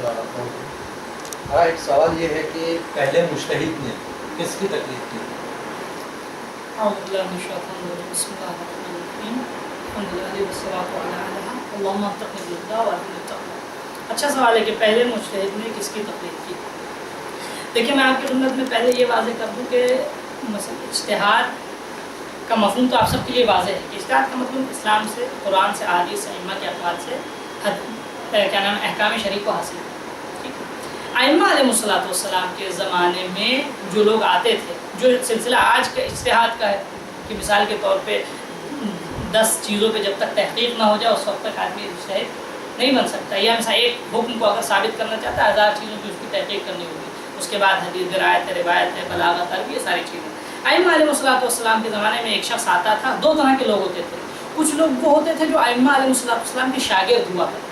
ایک سوال یہ ہے کہ پہلے مجتہد نے کس کی تقلید کی؟ اعوذ باللہ من الشیطان الرجیم بسم اللہ الرحمن الرحیم الحمد للہ والصلاۃ والسلام علی اللہم ارزقنا الہدى وارزقنا التقوی۔ اچھا سوال ہے کہ پہلے مجتہد نے کس کی تقلید کی؟ دیکھیں میں آپ کی خدمت میں پہلے یہ واضح کر دوں کہ مثلا اجتہاد کا مفہوم تو آپ سب کے لیے واضح ہے کہ اجتہاد کا مطلب اسلام سے، قرآن سے، احادیث سے، ائمہ کے اقوال سے کیا نام احکام شرعی کو حاصل ہے۔ ائمہ علیہ السلام کے زمانے میں جو لوگ آتے تھے، جو سلسلہ آج کا اجتہاد کا ہے کہ مثال کے طور پہ 10 چیزوں پہ جب تک تحقیق نہ ہو جائے اس وقت تک آدمی مجتہد نہیں بن سکتا، یا مثلا ایک حکم کو اگر ثابت کرنا چاہتا ہے 1000 چیزوں کی اس کی تحقیق کرنی ہوگی، اس کے بعد حدیث، روایت ہے، بلاغت، عربی، یہ ساری چیزیں۔ ائمہ علیہ السلام کے زمانے میں ایک شخص آتا تھا، دو طرح کے لوگ ہوتے تھے۔ کچھ لوگ وہ ہوتے تھے جو ائمہ علیہ السلام کے شاگرد ہوا کرتے تھے،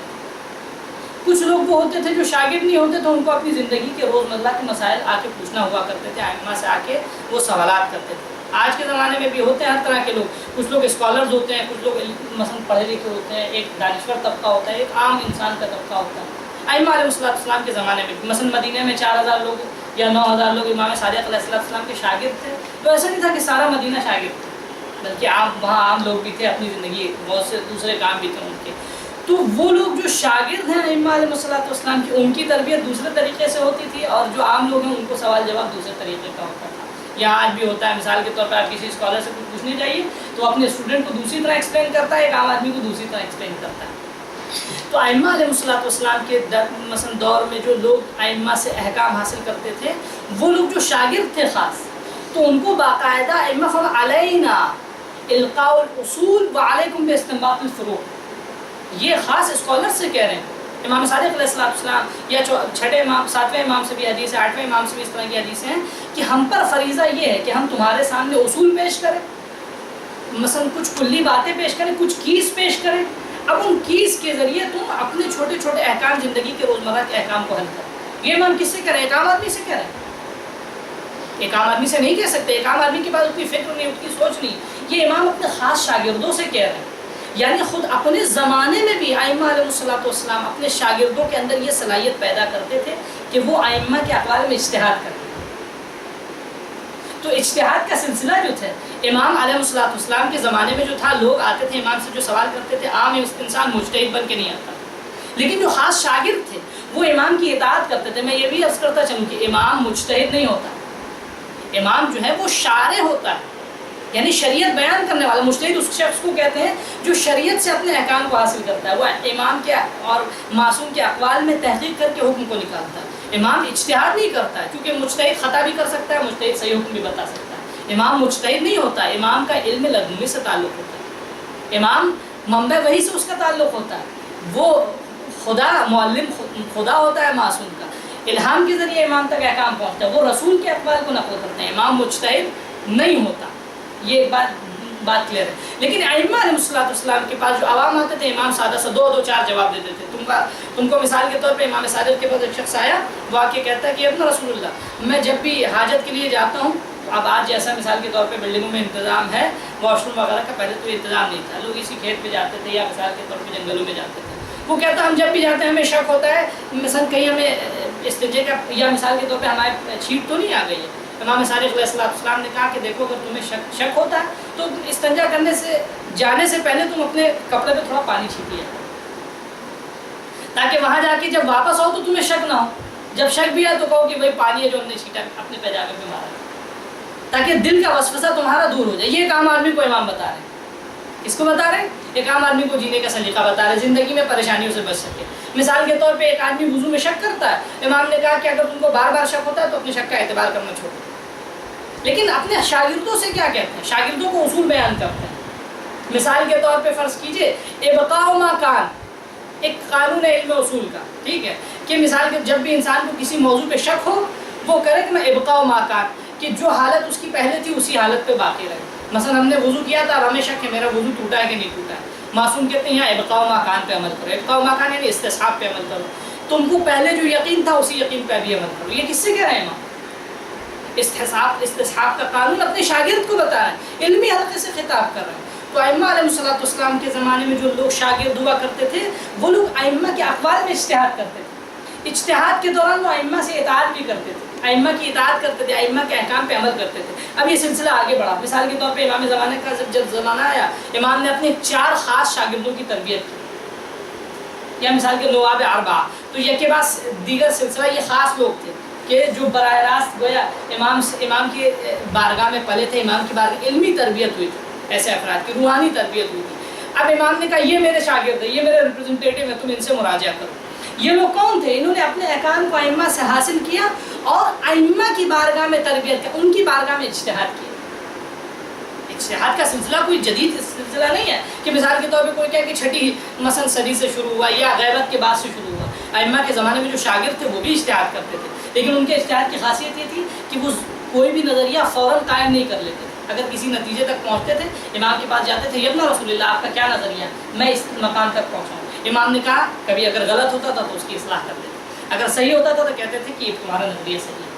کچھ لوگ وہ ہوتے تھے جو شاگرد نہیں ہوتے تو ان کو اپنی زندگی کے روزمرہ کے مسائل آ کے پوچھنا ہوا کرتے تھے، ائمہ سے آ کے وہ سوالات کرتے تھے۔ آج کے زمانے میں بھی ہوتے ہیں ہر طرح کے لوگ، کچھ لوگ اسکالرز ہوتے ہیں، کچھ لوگ مثلا پڑھے لکھے ہوتے ہیں، ایک دانشور طبقہ ہوتا ہے، ایک عام انسان کا طبقہ ہوتا ہے۔ ائمہ علیہ السلام کے زمانے میں مثلا مدینہ میں 4000 لوگ یا 9000 لوگ امام صادق علیہ السلام کے شاگرد تھے، تو ایسا نہیں تھا کہ سارا مدینہ شاگرد تھا، بلکہ وہاں عام لوگ بھی تھے، اپنی زندگی بہت سے دوسرے کام بھی تھے ان کے۔ تو وہ لوگ جو شاگرد ہیں ائمہ علیہ السلام کی، ان کی تربیت دوسرے طریقے سے ہوتی تھی، اور جو عام لوگ ہیں ان کو سوال جواب دوسرے طریقے کا ہوتا تھا۔ یا آج بھی ہوتا ہے، مثال کے طور پر آپ کسی اسکالر سے کچھ پوچھنے جائیے تو اپنے اسٹوڈنٹ کو دوسری طرح ایکسپلین کرتا ہے، ایک عام آدمی کو دوسری طرح ایکسپلین کرتا ہے۔ تو ائمہ علیہ السلام کے مثلا دور میں جو لوگ ائمہ سے احکام حاصل کرتے تھے، وہ لوگ جو شاگرد تھے خاص، تو ان کو باقاعدہ ائمہ علینا القاء الاصول وعلیکم باستنباط الفروع، یہ خاص اسکالر سے کہہ رہے ہیں۔ امام صادق علیہ السلام یا 6 امام، 7ویں امام سے بھی حدیث ہے، 8ویں امام سے بھی اس طرح کی حدیثیں ہیں کہ ہم پر فریضہ یہ ہے کہ ہم تمہارے سامنے اصول پیش کریں، مثلا کچھ کلی باتیں پیش کریں، کچھ کیس پیش کریں، اب ان کیس کے ذریعے تم اپنے چھوٹے چھوٹے احکام، زندگی کے روزمرہ کے احکام کو حل کریں۔ یہ امام کس سے کہہ رہے ہیں؟ ایک عام آدمی سے کہہ رہے ہیں، ایک عام آدمی سے نہیں کہہ سکتے، ایک عام آدمی کے پاس اتنی فکر نہیں، اتنی سوچ نہیں، یہ امام اپنے خاص شاگردوں سے کہہ رہے ہیں۔ یعنی خود اپنے زمانے میں بھی ائمہ علیہ السلام اپنے شاگردوں کے اندر یہ صلاحیت پیدا کرتے تھے کہ وہ ائمہ کے اقوال میں اجتہاد کرتے تھے۔ تو اجتہاد کا سلسلہ جو تھا امام علیہ السلام کے زمانے میں جو تھا، لوگ آتے تھے امام سے جو سوال کرتے تھے، عام انسان مجتہد بن کے نہیں آتا، لیکن جو خاص شاگرد تھے وہ امام کی اطاعت کرتے تھے۔ میں یہ بھی عرض کرتا چلوں کہ امام مجتہد نہیں ہوتا، امام جو ہے وہ شارع ہوتا ہے، یعنی شریعت بیان کرنے والا۔ مجتہد اس شخص کو کہتے ہیں جو شریعت سے اپنے احکام کو حاصل کرتا ہے، وہ امام کے اور معصوم کے اقوال میں تحقیق کر کے حکم کو نکالتا ہے۔ امام اجتہاد نہیں کرتا ہے، کیونکہ مجتہد خطا بھی کر سکتا ہے، مجتہد صحیح حکم بھی بتا سکتا ہے۔ امام مجتہد نہیں ہوتا، امام کا علم لدنی سے تعلق ہوتا ہے، امام منبع وحی سے اس کا تعلق ہوتا ہے، وہ خدا معلم خدا ہوتا ہے معصوم کا، الہام کے ذریعے امام تک احکام پہنچتا ہے، وہ رسول کے اقوال کو نقل کرتے ہیں، امام مجتہد نہیں ہوتا۔ یہ بات کلیئر ہے۔ لیکن ائمہ علیہ السلام کے پاس جو عوام آتے تھے، امام سادہ سے 2-4 جواب دیتے تھے۔ تم کو مثال کے طور پہ امام صادق کے پاس ایک شخص آیا، وہ آ کے کہتا ہے کہ ابن رسول اللہ، میں جب بھی حاجت کے لیے جاتا ہوں، اب آج جیسا مثال کے طور پہ بلڈنگوں میں انتظام ہے واش روم وغیرہ کا، پہلے تو انتظام نہیں تھا، لوگ اسی کھیت پہ جاتے تھے یا مثال کے طور پہ جنگلوں میں جاتے تھے۔ وہ کہتا ہے ہم جب بھی جاتے ہیں ہمیں شک ہوتا ہے، مثلا کہیں ہمیں استنجے کا، یا مثال کے طور پہ ہمارے چھینٹ تو نہیں آ گئی ہے۔ امام صادق علیہ السلام نے کہا کہ دیکھو اگر تمہیں شک ہوتا ہے تو استنجا کرنے سے جانے سے پہلے تم اپنے کپڑے پہ تھوڑا پانی چھینکیے، تاکہ وہاں جا کے جب واپس آؤ تو تمہیں شک نہ ہو، جب شک بھی ہے تو کہو کہ بھائی پانی ہے جو ہم نے چھینٹا اپنے پیجامے پہ مارا، تاکہ دل کا وسوسہ تمہارا دور ہو جائے۔ یہ ایک عام آدمی کو امام بتا رہے ہیں۔ کس کو بتا رہے ہیں؟ ایک عام آدمی کو جینے کا سلیقہ بتا رہے ہیں، زندگی میں پریشانیوں سے بچ سکے۔ مثال کے طور پہ ایک آدمی وضو میں شک کرتا ہے، امام نے کہا کہ اگر تم کو بار بار شک ہوتا ہے تو اپنے شک کا اعتبار کرنا چھوڑو۔ لیکن اپنے شاگردوں سے کیا کہتے ہیں؟ شاگردوں کو اصول بیان کرتے ہیں۔ مثال کے طور پہ فرض کیجئے ابقاء ما کان، ایک قانون ہے علم اصول کا، ٹھیک ہے، کہ مثال کے جب بھی انسان کو کسی موضوع پہ شک ہو، وہ کرے کہ میں ابقاء ما کان، کہ جو حالت اس کی پہلے تھی اسی حالت پہ باقی رہے۔ مثلا ہم نے وضو کیا تھا، اب ہمیں شک ہے میرا وضو ٹوٹا ہے کہ نہیں ٹوٹا ہے، معصوم کہتے ہیں یہاں ابقاء ما کان پہ عمل کرو۔ ابقاء ما کان یعنی استصحاب پہ عمل کرو، تم کو پہلے جو یقین تھا اسی یقین پہ بھی عمل کرو۔ یہ کس سے کہہ رہے ہیں امام؟ استصحاب کا قانون اپنے شاگرد کو بتا رہے ہیں، علمی حلقے سے خطاب کر رہے ہیں۔ تو ائمہ علیہ السلام کے زمانے میں جو لوگ شاگرد ہوا کرتے تھے، وہ لوگ ائمہ کے اقوال میں اجتہاد کرتے تھے۔ اجتہاد کے دوران وہ ائمہ سے اطاعت بھی کرتے تھے، ائمہ کی اطاعت کرتے تھے، ائمہ کے احکام پہ عمل کرتے تھے۔ اب یہ سلسلہ آگے بڑھا، مثال کے طور پہ امام زمانے کا جب زمانہ آیا، امام نے اپنے 4 خاص شاگردوں کی تربیت کی، یا مثال کے نواب اربعہ، تو یہ کے بعد دیگر سلسلہ یہ خاص لوگ تھے کہ جو براہ راست گویا امام کی بارگاہ میں پلے تھے، امام کی بارگاہ علمی تربیت ہوئی تھی، ایسے افراد کی روحانی تربیت ہوئی تھی۔ اب امام نے کہا یہ میرے شاگرد ہیں، یہ میرے ریپرزنٹیٹیو ہیں، تم ان سے مراجعہ کرو۔ یہ لوگ کون تھے؟ انہوں نے اپنے احکام کو ائمہ سے حاصل کیا اور ائمہ کی بارگاہ میں تربیت کی، ان کی بارگاہ میں اجتہاد کیا۔ اجتہاد کا سلسلہ کوئی جدید سلسلہ نہیں ہے کہ مثال کے طور پہ کوئی کہے کہ چھٹی مثلا صدی سے شروع ہوا یا غیبت کے بعد سے شروع ہوا۔ ائمہ کے زمانے میں جو شاگرد تھے وہ بھی اجتہاد کرتے تھے، لیکن ان کے اجتہاد کی خاصیت یہ تھی کہ وہ کوئی بھی نظریہ فوراً قائم نہیں کر لیتے، اگر کسی نتیجے تک پہنچتے تھے امام کے پاس جاتے تھے، یبنا رسول اللہ آپ کا کیا نظریہ ہے، میں اس مقام تک پہنچا ہوں۔ امام نے کہا، کبھی اگر غلط ہوتا تھا تو اس کی اصلاح کر دیتے، اگر صحیح ہوتا تھا تو کہتے تھے کہ یہ تمہارا نظریہ صحیح ہے،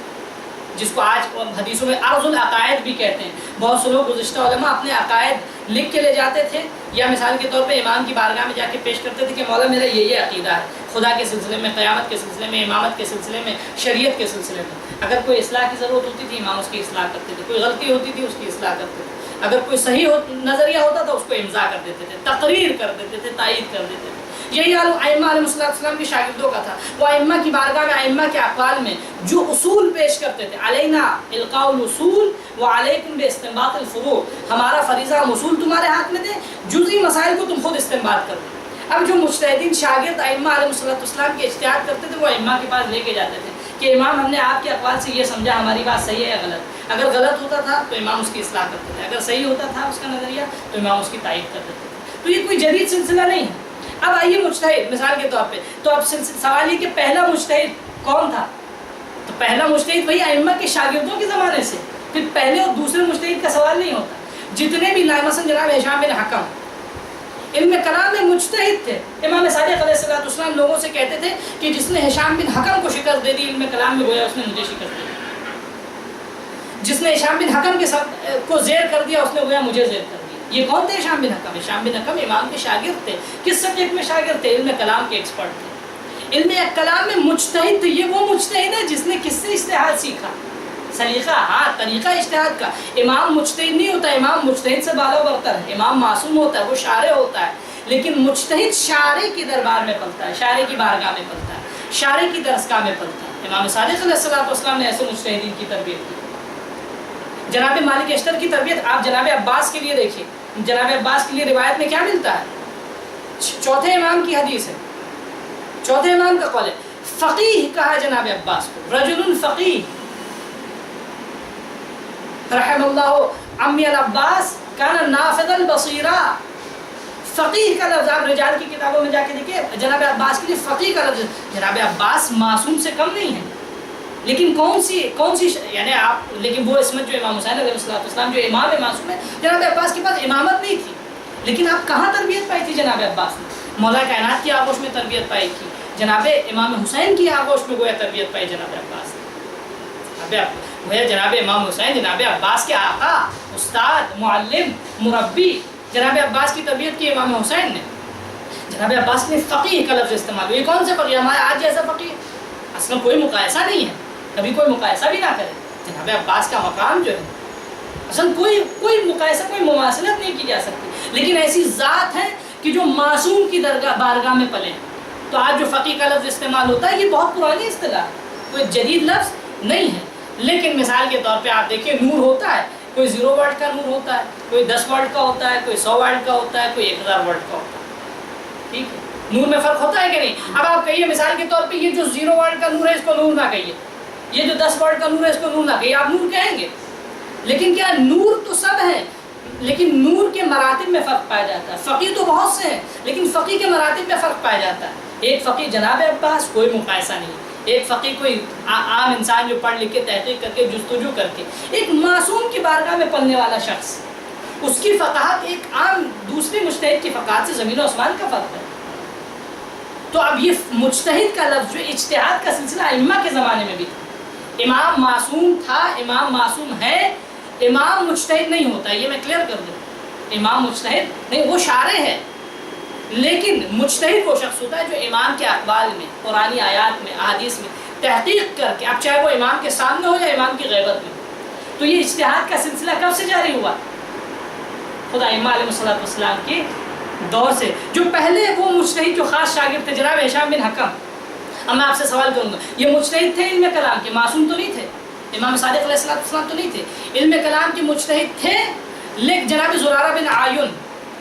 جس کو آج حدیثوں میں عرض العقائد بھی کہتے ہیں۔ بہت سے لوگ گزشتہ علماء اپنے عقائد لکھ کے لے جاتے تھے یا مثال کے طور پہ امام کی بارگاہ میں جا کے پیش کرتے تھے کہ مولا میرا یہ عقیدہ ہے، خدا کے سلسلے میں، قیامت کے سلسلے میں، امامت کے سلسلے میں، شریعت کے سلسلے میں۔ اگر کوئی اصلاح کی ضرورت ہوتی تھی امام اس کی اصلاح کرتے تھے، کوئی غلطی ہوتی تھی اس کی اصلاح کرتے تھے، اگر کوئی صحیح نظریہ ہوتا تھا اس کو امضا کر دیتے تھے، تقریر کر دیتے تھے، تائید کر دیتے تھے۔ یہی حال ائمہ علیہ السلام کے شاگردوں کا تھا، وہ ائمہ کی بارگاہ میں ائمہ کے اقوال میں جو اصول پیش کرتے تھے، علینا القاء الاصول وعلیکم باستنباط الفروع، ہمارا فریضہ ہم اصول تمہارے ہاتھ میں دیں، جزئی مسائل کو تم خود استنباط کرو۔ اب جو مجتہدین شاگرد ائمہ علیہ السلام کے اجتہاد کرتے تھے وہ ائمہ کے پاس لے کے جاتے تھے کہ امام ہم نے آپ کے اقوال سے یہ سمجھا، ہماری بات صحیح ہے یا غلط؟ اگر غلط ہوتا تھا تو امام اس کی اصلاح کرتے تھے، اگر صحیح ہوتا تھا اس کا نظریہ تو امام اس کی تائید کر دیتے تھے۔ تو یہ کوئی جدید سلسلہ نہیں ہے۔ اب آئیے مجتہد مثال کے طور پہ، تو اب سوال یہ کہ پہلا مجتہد کون تھا؟ تو پہلا مجتہد وہی ائمہ کے شاگردوں کے زمانے سے، پھر پہلے اور دوسرے مجتہد کا سوال نہیں ہوتا۔ جتنے بھی مثلا جناب ہشام بن حکم علم کلام میں مجتہد تھے، امام صادق علیہ السلام لوگوں سے کہتے تھے کہ جس نے ہشام بن حکم کو شکست دے دی علم کلام میں گویا اس نے مجھے شکست دے دی، جس نے ہشام بن حکم کے ساتھ کو زیر کر دیا اس نے گویا مجھے زیر کر دیا۔ یہ کون تھے ہشام بن حکم؟ ہشام بن حکم امام کے شاگرد تھے، کس سبجیکٹ میں شاگرد تھے؟ علم کلام کے ایکسپرٹ تھے، علم کلام میں مجتہد تھے۔ یہ وہ مجتہد ہے جس نے کس سے اجتہاد سیکھا؟ سلیقہ، ہاں طریقہ اجتہاد کا۔ امام مجتہد نہیں ہوتا، امام مجتہد سے بالا برتر ہے، امام معصوم ہوتا ہے، وہ شارع ہوتا ہے، لیکن مجتہد شارع کی دربار میں پلتا ہے، شارع کی بارگاہ میں پلتا ہے، شارع کی درسگاہ میں پلتا ہے۔ امام صادق علیہ السلام نے ایسے مجتہدین کی تربیت کی۔ جناب مالک اشتر کی تربیت آپ جناب عباس کے لیے دیکھیے، جناب عباس کے لیے روایت میں کیا ملتا ہے؟ چوتھے امام کی حدیث ہے، چوتھے امام کا قول ہے، فقیہ کہا جناب عباس کو، رجل فقیہ رحم اللہ عمی العباس کان نافذ البصیرہ۔ فقیہ کا لفظ آپ رجال کی کتابوں میں جا کے دیکھیں، جناب عباس کے لیے فقیہ کا لفظ، جناب عباس معصوم سے کم نہیں ہے، لیکن کون سی یعنی آپ، لیکن وہ اسمت جو امام حسین علیہ السلام جو امام معصوم ہے، جناب عباس کے پاس امامت نہیں تھی، لیکن آپ کہاں تربیت پائی تھی جناب عباس نے؟ مولا کائنات کی آغوش میں تربیت پائی تھی، جناب امام حسین کی آغوش میں گویا تربیت پائی جناب عباس نے۔ گویا جناب امام حسین جناب عباس کے آقا، استاد، معلم، مربی، جناب عباس کی تربیت کی امام حسین نے۔ جناب عباس نے فقیہ کا لفظ استعمال ہوا، یہ کون سے فقیہ؟ ہمارے آج جیسا فقیہ؟ اصلا کوئی مقایسہ نہیں ہے، کبھی کوئی مقایسہ بھی نہ کرے۔ جناب عباس کا مقام جو ہے اصلا کوئی مقایسہ، کوئی مماثلت نہیں کی جا سکتی، لیکن ایسی ذات ہے کہ جو معصوم کی بارگاہ میں پلے۔ تو آج جو فقیہ کا لفظ استعمال ہوتا ہے یہ بہت پرانی اصطلاح ہے، کوئی جدید لفظ نہیں ہے، لیکن مثال کے طور پہ آپ دیکھیں نور ہوتا ہے، کوئی 0 واٹ کا نور ہوتا ہے، کوئی 10 واٹ کا ہوتا ہے، کوئی 100 واٹ کا ہوتا ہے، کوئی 1000 واٹ کا ہوتا ہے، ٹھیک ہے؟ نور میں فرق ہوتا ہے کہ نہیں؟ اب آپ کہیے مثال کے طور پہ یہ جو 0 واٹ کا نور ہے اس کو نور نہ کہیے، یہ جو 10 واٹ کا نور ہے اس کو نور نہ کہیے، آپ نور کہیں گے، لیکن کیا نور تو سب ہے، لیکن نور کے مراتب میں فرق پایا جاتا ہے۔ فقیہ تو بہت سے ہیں لیکن فقیہ کے مراتب میں فرق پایا جاتا ہے۔ ایک فقیہ جناب عباس کوئی مقایسہ نہیں، ایک فقیہ کوئی عام انسان جو پڑھ لکھ کے تحقیق کر کے جستجو کر کے، ایک معصوم کی بارگاہ میں پلنے والا شخص، اس کی فقاہت ایک عام دوسرے مجتہد کی فقاہت سے زمین و آسمان کا فرق ہے۔ تو اب یہ مجتہد کا لفظ جو اجتہاد کا سلسلہ ائمہ کے زمانے میں بھی تھا، امام معصوم تھا، امام معصوم ہے، امام مجتہد نہیں ہوتا، یہ میں کلیئر کر دوں، امام مجتہد نہیں، وہ شارع ہے، لیکن مجتہد وہ شخص ہوتا ہے جو امام کے اقوال میں، قرآنی آیات میں، احادیث میں تحقیق کر کے، اب چاہے وہ امام کے سامنے ہو یا امام کی غیبت میں. تو یہ اجتہاد کا سلسلہ کب سے جاری ہوا؟ خدا ائمہ علیہ الصلوۃ والسلام کے دور سے. جو پہلے وہ مجتہد جو خاص شاگرد تھے جناب ہشام بن حکم، اب میں آپ سے سوال کروں گا، یہ مجتہد تھے علم کلام کے؟ معصوم تو نہیں تھے، امام صادق علیہ السلام تو نہیں تھے، علم کلام کے مجتہد تھے. لیکن جناب زرارہ بن عیون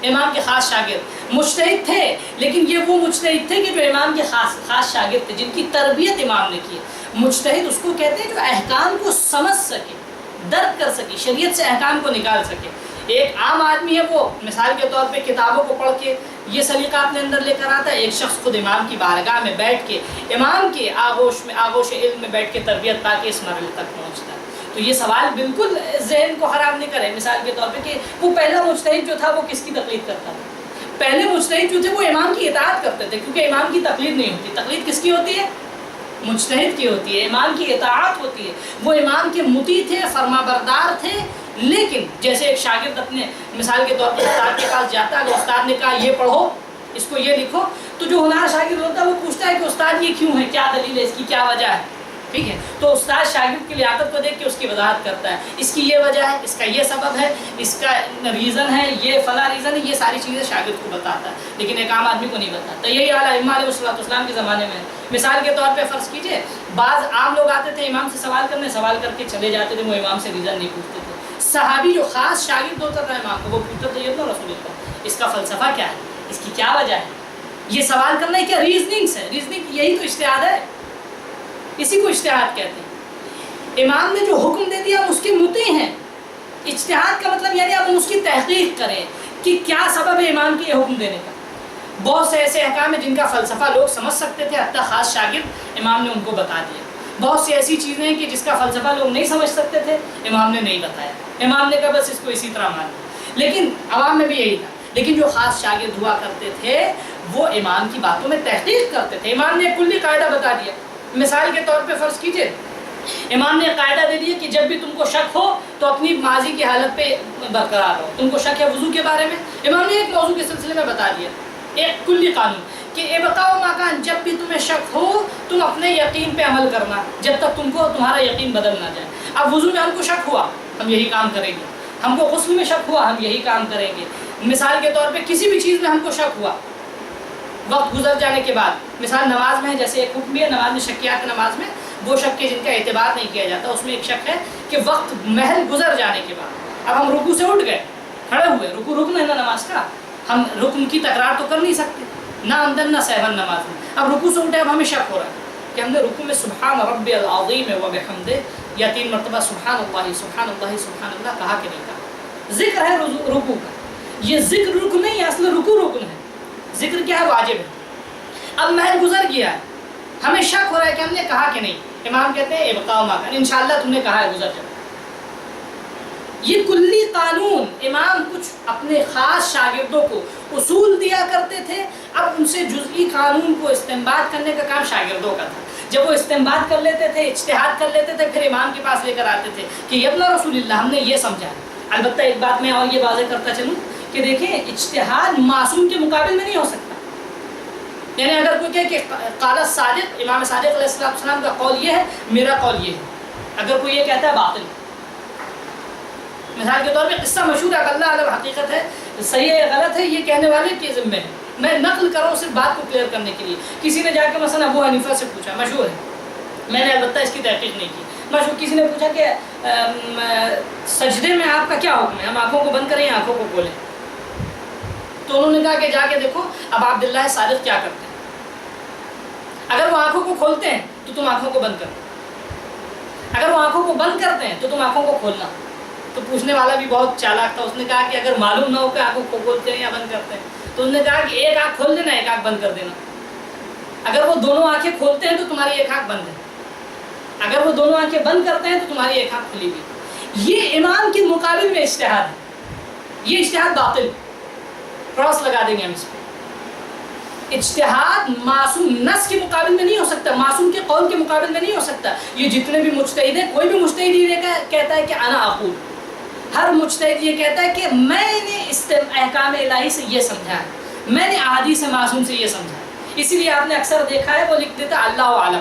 امام کے خاص شاگرد مجتہد تھے، لیکن یہ وہ مجتہد تھے کہ جو امام کے خاص شاگرد تھے، جن کی تربیت امام نے کی. مجتہد اس کو کہتے ہیں جو احکام کو سمجھ سکے، درک کر سکے، شریعت سے احکام کو نکال سکے. ایک عام آدمی ہے وہ مثال کے طور پہ کتابوں کو پڑھ کے یہ سلیقہ اپنے اندر لے کر آتا ہے. ایک شخص خود امام کی بارگاہ میں بیٹھ کے، امام کے آغوش علم میں بیٹھ کے تربیت پا کے اس مرحلے تک پہنچتا ہے. تو یہ سوال بالکل ذہن کو خراب نہیں کرے. مثال کے طور پہ کہ وہ پہلا مجتہد جو تھا وہ کس کی تقلید کرتا تھا؟ پہلے مجتہد جو تھے وہ امام کی اطاعت کرتے تھے، کیونکہ امام کی تقلید نہیں ہوتی. تقلید کس کی ہوتی ہے؟ مجتہد کی ہوتی ہے. امام کی اطاعت ہوتی ہے. وہ امام کے مطیع تھے، فرما بردار تھے. لیکن جیسے ایک شاگرد اپنے مثال کے طور پر استاد کے پاس جاتا ہے، اگر استاد نے کہا یہ پڑھو، اس کو یہ لکھو، تو جو ہونہار شاگرد ہوتا ہے وہ پوچھتا ہے کہ استاد یہ کیوں ہے، کیا دلیل ہے، اس کی کیا وجہ ہے. ٹھیک ہے، تو استاد شاگرد کی لیاقت کو دیکھ کے اس کی وضاحت کرتا ہے، اس کی یہ وجہ ہے، اس کا یہ سبب ہے، اس کا ریزن ہے، یہ فلاں ریزن ہے. یہ ساری چیزیں شاگرد کو بتاتا ہے، لیکن ایک عام آدمی کو نہیں بتاتا. یہی حال ائمہ علیہ الصلوۃ والسلام کے زمانے میں ہے. مثال کے طور پہ فرض کیجئے بعض عام لوگ آتے تھے امام سے سوال کر کے چلے جاتے تھے، وہ امام سے ریزن نہیں پوچھتے تھے. صحابی جو خاص شاگرد ہوتا تھا امام کو، وہ پوچھتا تھا یہ تو رسول اللہ، اس کا فلسفہ کیا ہے، اس کی کیا وجہ ہے. یہ سوال کرنا ہے کیا ریزننگس ہے. ریزننگ یہی تو اجتہاد ہے، اسی کو اجتہاد کہتے ہیں. امام نے جو حکم دے دیا ہم اس کے مطیع ہیں. اجتہاد کا مطلب یعنی اب ہم اس کی تحقیق کریں کہ کیا سبب ہے امام کے یہ حکم دینے کا. بہت سے ایسے احکام ہیں جن کا فلسفہ لوگ سمجھ سکتے تھے، حتیٰ خاص شاگرد امام نے ان کو بتا دیا. بہت سی ایسی چیزیں ہیں کہ جس کا فلسفہ لوگ نہیں سمجھ سکتے تھے، امام نے نہیں بتایا. امام نے کہا بس اس کو اسی طرح مان. لیکن عوام میں بھی یہی تھا. لیکن جو خاص شاگرد ہوا کرتے تھے وہ امام کی باتوں میں تحقیق کرتے تھے. امام نے ایک کلی قاعدہ بتا دیا. مثال کے طور پہ فرض کیجئے امام نے قاعدہ دے دیا کہ جب بھی تم کو شک ہو تو اپنی ماضی کی حالت پہ برقرار رہو. تم کو شک ہے وضو کے بارے میں، امام نے ایک موضوع کے سلسلے میں بتا دیا، ایک کلی قانون کہ ابقاء ما کان، جب بھی تمہیں شک ہو تم اپنے یقین پہ عمل کرنا جب تک تم کو تمہارا یقین بدل نہ جائے. اب وضو میں ہم کو شک ہوا ہم یہی کام کریں گے، ہم کو غسل میں شک ہوا ہم یہی کام کریں گے. مثال کے طور پہ کسی بھی چیز میں ہم کو شک ہوا وقت گزر جانے کے بعد، مثال نماز میں جیسے ایک حکم بھی ہے نماز میں شکیات نماز میں، وہ شک کے جن کا اعتبار نہیں کیا جاتا، اس میں ایک شک ہے کہ وقت محل گزر جانے کے بعد اب ہم رکوع سے اٹھ گئے، کھڑے ہوئے، رکوع رکن ہے نا نماز کا، ہم رکن کی تکرار تو کر نہیں سکتے نہ عمدن نہ سہون نماز میں. اب رکوع سے اٹھے اب ہمیں شک ہو رہا ہے کہ ہم نے رکوع میں سبحان رب العظیم و بحمدہ یا 3 مرتبہ سبحان اللہ سبحان اللہ سبحان اللہ کہا کہ نہیں کہا. ذکر ہے رکوع کا، یہ ذکر رکن نہیں ہے، اصل رکوع رکن ہے. ذکر کیا ہے؟ واجب ہے. اب محل گزر گیا ہے، ہمیں شک ہو رہا ہے کہ ہم نے کہا کہ نہیں. امام کہتے ہیں ابقاء ما کان، انشاءاللہ تم نے کہا ہے گزر جائے. یہ کلی قانون امام کچھ اپنے خاص شاگردوں کو اصول دیا کرتے تھے. اب ان سے جزئی قانون کو استنباط کرنے کا کام شاگردوں کا تھا. جب وہ استنباط کر لیتے تھے، اجتہاد کر لیتے تھے، پھر امام کے پاس لے کر آتے تھے کہ یہ ابن رسول اللہ ہم نے یہ سمجھا. البتہ ایک بات میں اور یہ واضح کرتا چلوں کہ دیکھیں اجتہاد معصوم کے مقابل میں نہیں ہو سکتا. یعنی اگر کوئی کہے کہ قال الصادق، امام صادق علیہ السلام کا قول یہ ہے، میرا قول یہ ہے، اگر کوئی یہ کہتا ہے باطل. مثال کے طور پہ قصہ مشہور ہے، اللہ علیہ حقیقت ہے، صحیح ہے غلط ہے یہ کہنے والے کے ذمہ ہے. میں نقل کروں صرف بات کو کلیئر کرنے کے لیے. کسی نے جا کے مثلا ابو حنیفہ سے پوچھا، مشہور ہے، میں نے البتہ اس کی تحقیق نہیں کی، مشہور کسی نے پوچھا کہ سجدے میں آپ کا کیا حکم ہے، ہم آنکھوں کو بند کریں یا آنکھوں کو کھولیں؟ تو انہوں نے کہا کہ جا کے دیکھو اب عبداللہ صادق کیا کرتے ہیں. اگر وہ آنکھوں کو کھولتے ہیں تو تم آنکھوں کو بند کرو، اگر وہ آنکھوں کو بند کرتے ہیں تو تم آنکھوں کو کھولنا. تو پوچھنے والا بھی بہت چالاک تھا، اس نے کہا کہ اگر معلوم نہ ہو کہ آنکھوں کو کھولتے ہیں یا بند کرتے ہیں تو انہوں نے کہا کہ ایک آنکھ کھول دینا، ایک آنکھ بند کر دینا. اگر وہ دونوں آنکھیں کھولتے ہیں تو تمہاری ایک آنکھ بند ہے، اگر وہ دونوں آنکھیں بند کرتے ہیں تو تمہاری ایک آنکھ کھلی ہوئی. یہ امام کے مقابل میں اجتہاد ہے، یہ اجتہاد باطل، کراس لگا دیں گے ہم اس پہ. اجتہاد معصوم نص کے مقابل میں نہیں ہو سکتا، معصوم کے قول کے مقابل میں نہیں ہو سکتا. یہ جتنے بھی مجتہد ہیں، کوئی بھی مجتہد یہ کہتا ہے کہ انا اقول، ہر مجتہد یہ کہتا ہے کہ میں نے احکام الہی سے یہ سمجھا ہے، میں نے احادیث معصوم سے یہ سمجھا، اسی لیے آپ نے اکثر دیکھا ہے وہ لکھ دیتا اللہ عالم،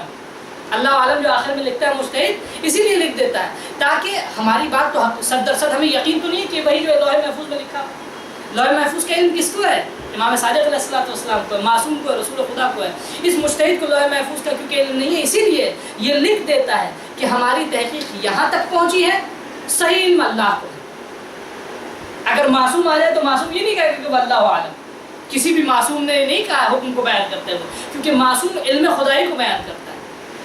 اللہ عالم جو آخر میں لکھتا ہے مجتہد اسی لیے لکھ دیتا ہے تاکہ ہماری بات تو 100% ہمیں یقین تو نہیں کہ وہی جو لوح محفوظ میں لکھا، لوح محفوظ کا علم کس کو ہے؟ امام صادق علیہ السلام کو، معصوم کو، رسول خدا کو ہے۔ اس مجتہد کو لوح محفوظ کا کیونکہ علم نہیں ہے اسی لیے یہ لکھ دیتا ہے کہ ہماری تحقیق یہاں تک پہنچی ہے، صحیح علم اللہ کو ہے۔ اگر معصوم آ جائے تو معصوم یہ نہیں کہے کہ اللہ عالم، کسی بھی معصوم نے نہیں کہا حکم کو بیان کرتے ہوئے، کیونکہ معصوم علم خدائی کو بیان کرتا ہے،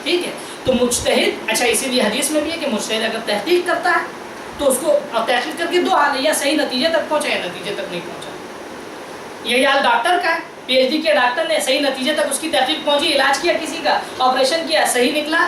ٹھیک ہے؟ تو مجتہد، اچھا اسی لیے حدیث میں بھی ہے کہ مجتہد اگر تحقیق کرتا ہے تو اس کو تحقیق کر کے دو حال ہے، یا صحیح نتیجے تک پہنچا یا نتیجے تک نہیں پہنچا۔ یہی حال ڈاکٹر کا ہے، پی ایچ ڈی کے ڈاکٹر نے صحیح نتیجے تک اس کی تحقیق پہنچی، علاج کیا کسی کا، آپریشن کیا، صحیح نکلا